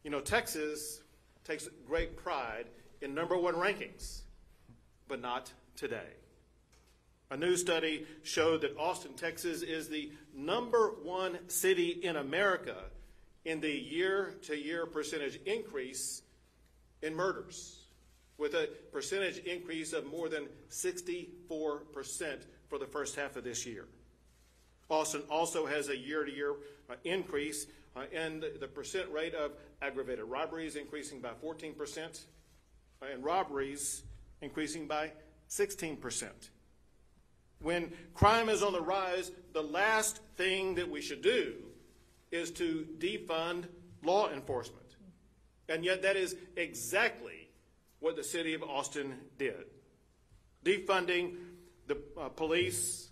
You know, Texas takes great pride in #1 rankings, but not today. A new study showed that Austin, Texas is the #1 city in America in the year-to-year percentage increase in murders, with a percentage increase of more than 64% for the first half of this year. Austin also has a year-to-year increase in the percent rate of aggravated robberies, increasing by 14%, and robberies increasing by 16%. When crime is on the rise, the last thing that we should do is to defund law enforcement. And yet that is exactly what the city of Austin did. Defunding the police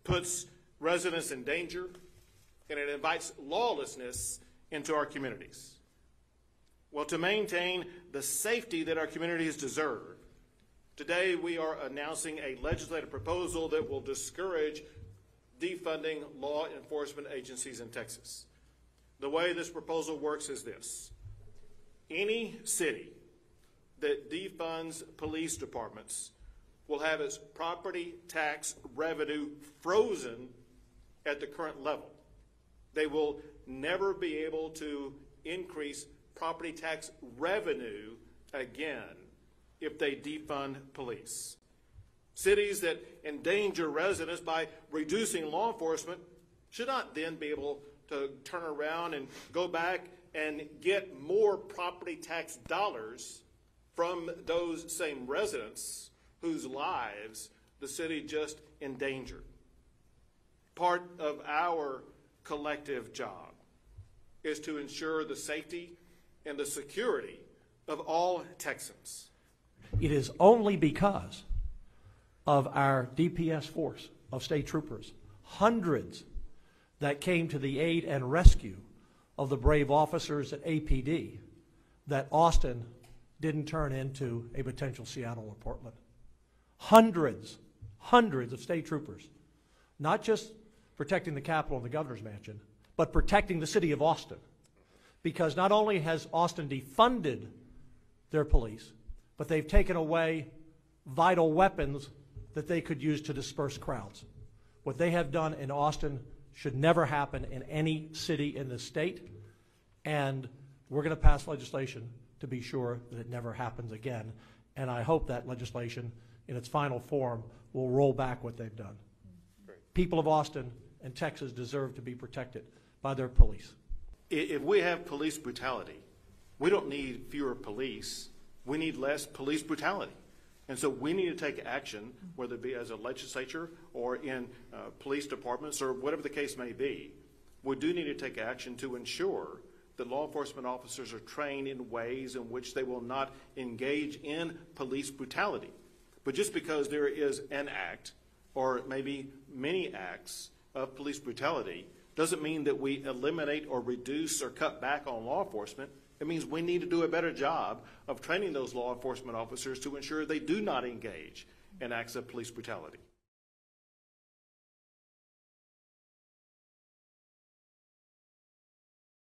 puts residents in danger, and it invites lawlessness into our communities. Well, to maintain the safety that our communities deserve, today we are announcing a legislative proposal that will discourage defunding law enforcement agencies in Texas. The way this proposal works is this. Any city that defunds police departments will have its property tax revenue frozen at the current level. They will never be able to increase property tax revenue again if they defund police. Cities that endanger residents by reducing law enforcement should not then be able to turn around and go back and get more property tax dollars from those same residents whose lives the city just endangered. Part of our collective job is to ensure the safety and the security of all Texans. It is only because of our DPS force of state troopers, hundreds that came to the aid and rescue of the brave officers at APD, that Austin didn't turn into a potential Seattle or Portland. Hundreds of state troopers, not just protecting the Capitol and the governor's mansion, but protecting the city of Austin. Because not only has Austin defunded their police, but they've taken away vital weapons that they could use to disperse crowds. What they have done in Austin should never happen in any city in the state, and we're going to pass legislation to be sure that it never happens again. And I hope that legislation, in its final form, will roll back what they've done. Great. People of Austin and Texas deserve to be protected by their police. If we have police brutality, we don't need fewer police. We need less police brutality. And so we need to take action, whether it be as a legislature or in police departments or whatever the case may be. We do need to take action to ensure that law enforcement officers are trained in ways in which they will not engage in police brutality. But just because there is an act or maybe many acts of police brutality doesn't mean that we eliminate or reduce or cut back on law enforcement. It means we need to do a better job of training those law enforcement officers to ensure they do not engage in acts of police brutality.